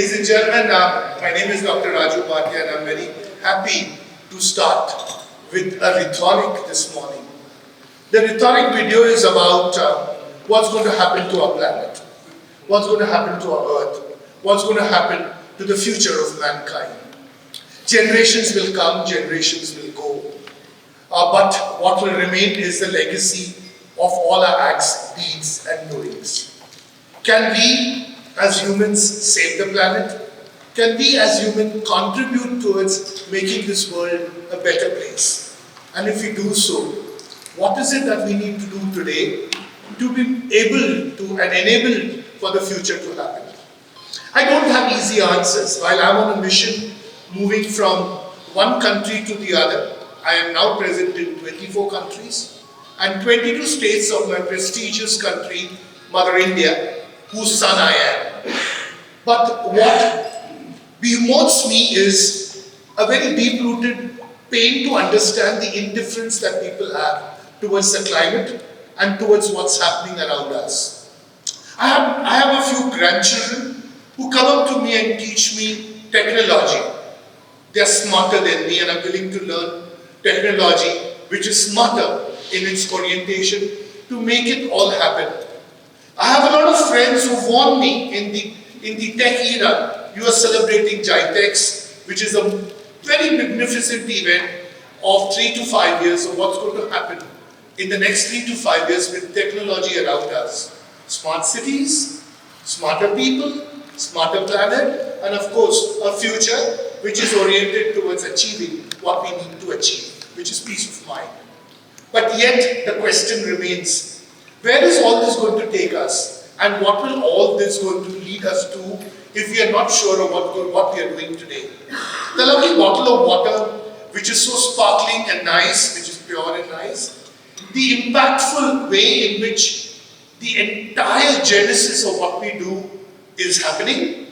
Ladies and gentlemen, my name is Dr. Bhatia and I'm very happy to start with a rhetoric this morning. The rhetoric video is about what's going to happen to our planet, what's going to happen to our earth, what's going to happen to the future of mankind. Generations will come, generations will go, but what will remain is the legacy of all our acts, deeds and doings. Can we as humans save the planet? Can we as humans contribute towards making this world a better place? And if we do so, what is it that we need to do today to be able to and enabled for the future to happen? I don't have easy answers. While I'm on a mission moving from one country to the other, I am now present in 24 countries and 22 states of my prestigious country, Mother India, whose son I am. But what bemoans me is a very deep-rooted pain to understand the indifference that people have towards the climate and towards what's happening around us. I have a few grandchildren who come up to me and teach me technology. They're smarter than me and I'm willing to learn technology which is smarter in its orientation to make it all happen. I have a lot of friends who warn me in the tech era, you are celebrating GITEX, which is a very magnificent event of 3 to 5 years of what's going to happen in the next 3 to 5 years with technology around us. Smart cities, smarter people, smarter planet, and of course a future which is oriented towards achieving what we need to achieve, which is peace of mind. But yet the question remains, where is all this going to take us? And what will all this going to lead us to if we are not sure of what we are doing today? The lovely bottle of water, which is so sparkling and nice, which is pure and nice, the impactful way in which the entire genesis of what we do is happening,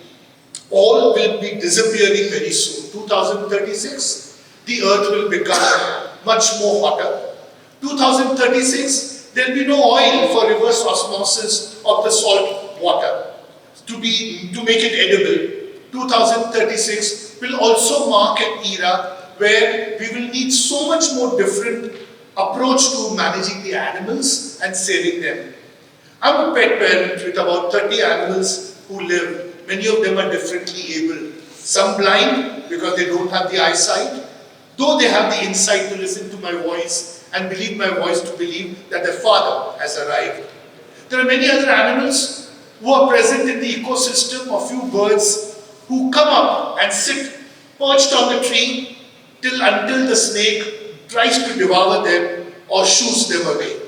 all will be disappearing very soon. 2036, the earth will become much more hotter. 2036, there will be no oil for reverse osmosis of the salt water to make it edible. 2036 will also mark an era where we will need so much more different approach to managing the animals and saving them. I'm a pet parent with about 30 animals who live. Many of them are differently able. Some blind because they don't have the eyesight, though they have the insight to listen to my voice and believe my voice to believe that their father has arrived. There are many other animals who are present in the ecosystem, a few birds who come up and sit perched on the tree until the snake tries to devour them or shoots them away.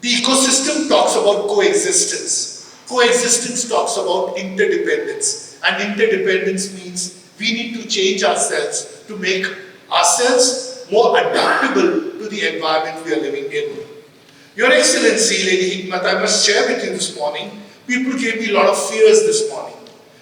The ecosystem talks about coexistence. Coexistence talks about interdependence. And interdependence means we need to change ourselves to make ourselves more adaptable to the environment we are living in. Your Excellency, Lady Hikmat, I must share with you this morning, people gave me a lot of fears this morning,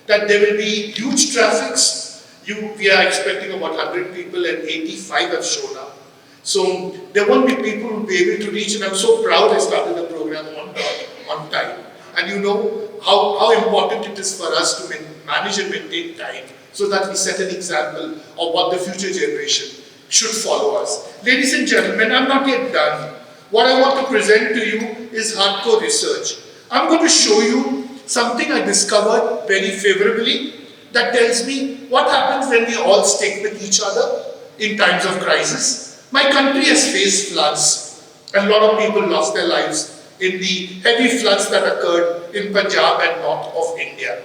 that there will be huge traffics. We are expecting about 100 people and 85 have shown up. So there won't be people who will be able to reach, and I'm so proud I started the program on time. And you know how important it is for us to manage and maintain time so that we set an example of what the future generation should follow us. Ladies and gentlemen, I'm not yet done. What I want to present to you is hardcore research. I'm going to show you something I discovered very favorably that tells me what happens when we all stick with each other in times of crisis. My country has faced floods. A lot of people lost their lives in the heavy floods that occurred in Punjab and north of India.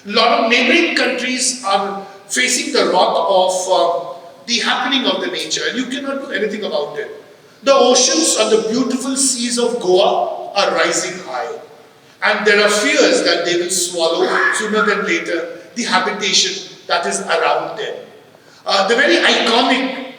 A lot of neighboring countries are facing the wrath of the happening of the nature, and you cannot do anything about it. The oceans and the beautiful seas of Goa are rising high, and there are fears that they will swallow sooner than later the habitation that is around them. The very iconic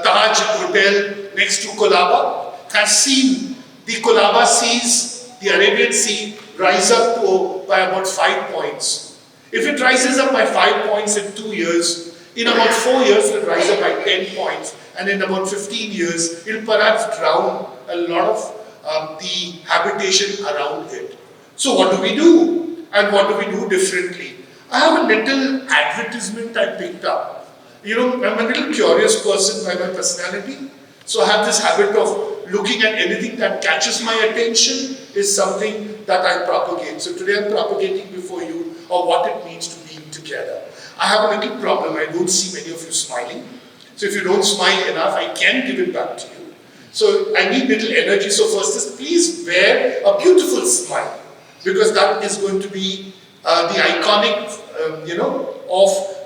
Taj Hotel next to Colaba has seen the Colaba Seas, the Arabian Sea, rise up by about 5 points. If it rises up by 5 points in 2 years, in about 4 years it will rise up by 10 points, and in about 15 years it will perhaps drown a lot of the habitation around it. So what do we do? And what do we do differently? I have a little advertisement I picked up. You know, I'm a little curious person by my personality. So I have this habit of looking at anything that catches my attention is something that I propagate. So today I'm propagating before you of what it means to be together. I have a little problem. I don't see many of you smiling. So if you don't smile enough, I can give it back to you. So I need little energy. So first is please wear a beautiful smile, because that is going to be the iconic,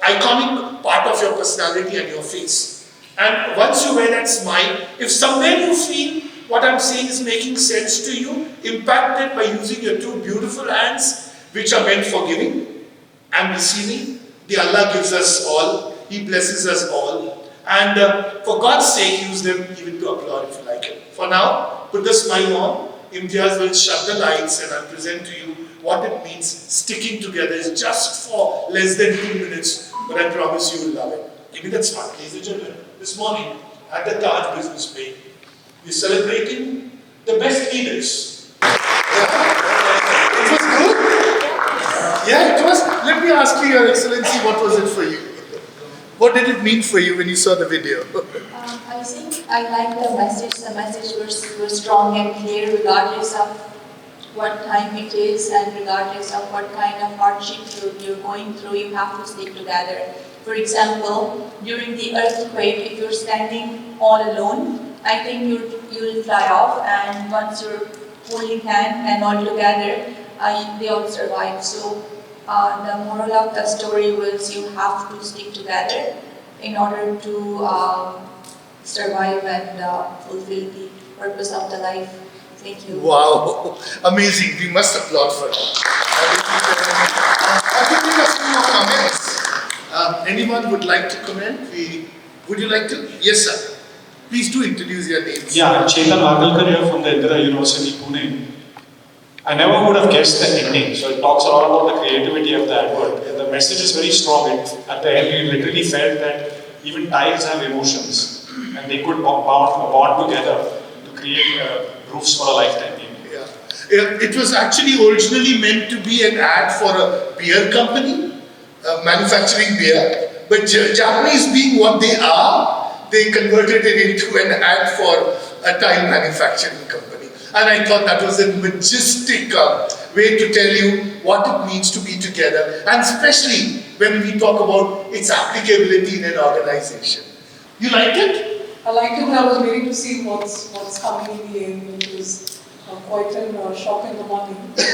iconic part of your personality and your face. And once you wear that smile, if somewhere you feel what I'm saying is making sense to you, impact it by using your two beautiful hands, which are meant for giving and receiving. The Allah gives us all. He blesses us all. And for God's sake, use them even to applaud if you like it. For now, put the smile on. Imtiaz will shut the lights and I'll present to you what it means sticking together. Is just for less than 2 minutes, but I promise you will love it. Give me that smile, ladies and gentlemen. This morning, at the Taj Business Bay, we're celebrating the best leaders. It was good? Yeah, it was. Let me ask you, Your Excellency, what was it for you? What did it mean for you when you saw the video? I think I like the message. The message was strong and clear, regardless of what time it is and regardless of what kind of hardship you're going through, you have to stick together. For example, during the earthquake, if you're standing all alone, I think you'll fly off, and once you're holding hand and all together, they all survive. So the moral of the story was you have to stick together in order to survive and fulfill the purpose of the life. Thank you. Wow, amazing. We must applaud for that. I think we have some more comments. Anyone would like to comment? Would you like to? Yes, sir. Please do introduce your names. Yeah, I'm Chetan Vagalkar here from the Indira University, Pune. I never would have guessed the ending, so it talks a lot about the creativity of the advert. The message is very strong. At the end, you literally felt that even tiles have emotions, and they could bond together to create roofs for a lifetime. Yeah. It was actually originally meant to be an ad for a beer company, manufacturing beer, but Japanese being what they are, they converted it into an ad for a tile manufacturing company. And I thought that was a majestic way to tell you what it means to be together, and especially when we talk about its applicability in an organization. You liked it? I liked it. I was waiting to see what's coming in the end, which was quite a shock in the morning. but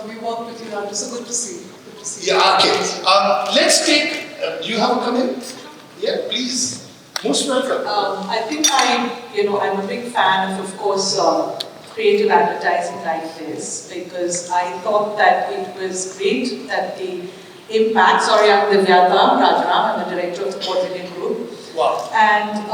we worked with you now, so good to see. Good to see. Yeah, okay. Let's take. Do you have a comment? Yeah, please. Most welcome. I think I'm a big fan of course, creative advertising like this, because I thought that it was great that the impact. Sorry, I'm Divyata Rajaram. I'm the director of the Port Indian Group. Wow. And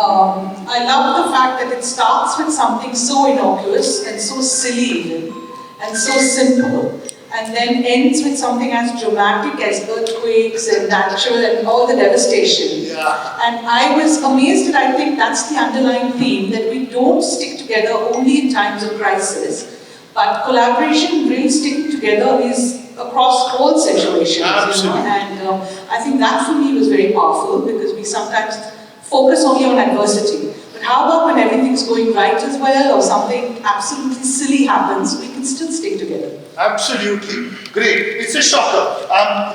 I love the fact that it starts with something so innocuous and so silly even, and so simple, and then ends with something as dramatic as earthquakes and natural and all the devastation. Yeah. And I was amazed, and I think that's the underlying theme, that we don't stick together only in times of crisis, but collaboration, really sticking together is across all situations. Absolutely. And I think that for me was very powerful, because we sometimes focus only on adversity. But how about when everything's going right as well, or something absolutely silly happens, we can still stick together. Absolutely. Great. It's a shocker.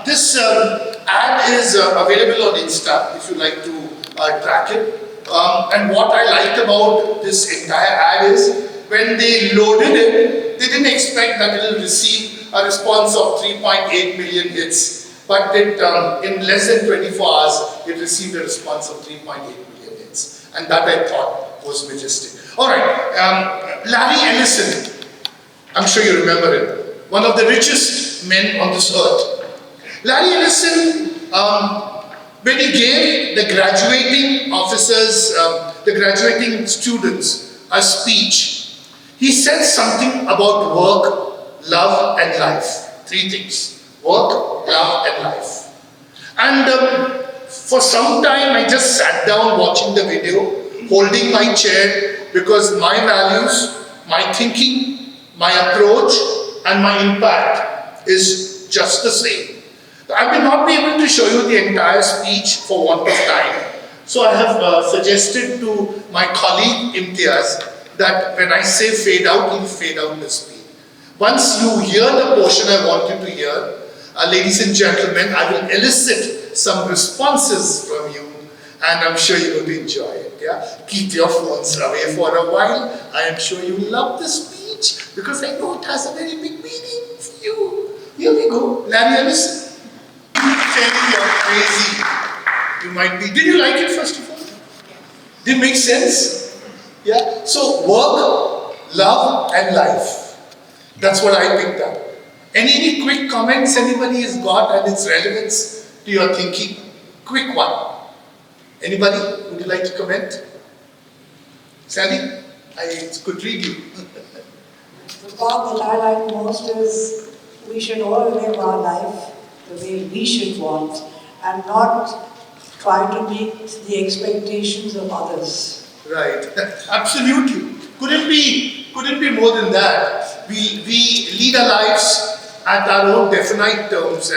This ad is available on Insta if you like to track it. And what I liked about this entire ad is when they loaded it, they didn't expect that it will receive a response of 3.8 million hits. But it, in less than 24 hours, it received a response of 3.8 million hits. And that I thought was majestic. All right, Larry Ellison. I'm sure you remember him. One of the richest men on this earth. Larry Ellison, when he gave the graduating officers, the graduating students a speech, he said something about work, love and life. 3 things: work, love and life. And for some time I just sat down watching the video, holding my chair, because my values, my thinking, my approach and my impact is just the same. I will not be able to show you the entire speech for want of time. So I have suggested to my colleague Imtiaz that when I say fade out, he'll fade out the speech. Once you hear the portion I want you to hear, ladies and gentlemen, I will elicit some responses from you, and I'm sure you're going to enjoy it. Yeah? Keep your phones away for a while. I am sure you love the speech because I know it has a very big meaning for you. Here we go. Larry Ellison. Telling you're crazy. You might be. Did you like it first of all? Did it make sense? Yeah? So work, love, and life. That's what I picked up. Any quick comments anybody has got and its relevance to your thinking? Quick one. Anybody? Would you like to comment? Sally? I could read you. The part that I like most is we should all live our life the way we should want and not try to meet the expectations of others. Right. Absolutely. Couldn't be more than that. We lead our lives at our own definite terms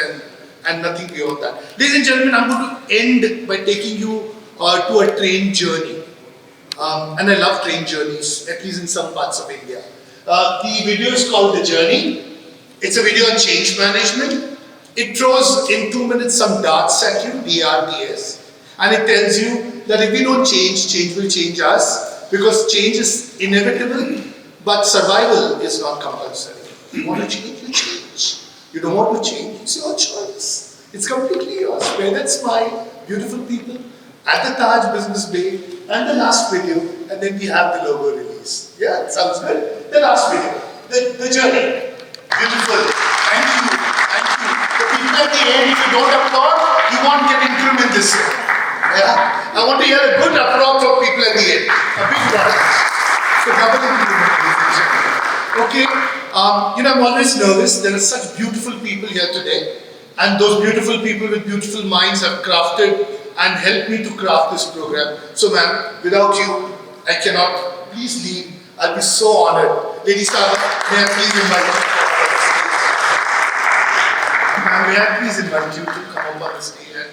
and nothing beyond that. Ladies and gentlemen, I'm going to end by taking you to a train journey. And I love train journeys, at least in some parts of India. The video is called The Journey. It's a video on change management. It throws in 2 minutes some darts at you, DRTS, and it tells you that if we don't change, change will change us, because change is inevitable, but survival is not compulsory. You want to change, you change. You don't want to change, it's your choice. It's completely yours. Spread that smile, beautiful people, at the Taj Business Bay, and the last video, and then we have the logo release. Yeah, it sounds good. The last video, the journey. Beautiful. Thank you. Thank you. The people at the end, if you don't applaud, you won't get increment this year. Yeah? I want to hear a good applause from people at the end. A big one. So double increment. Okay. I'm always nervous. There are such beautiful people here today. And those beautiful people with beautiful minds have crafted and helped me to craft this program. So ma'am, without you, I cannot. Please leave. I'll be so honored. Lady Star, may I please invite you? Ma'am, may I please invite you to come up on the stage and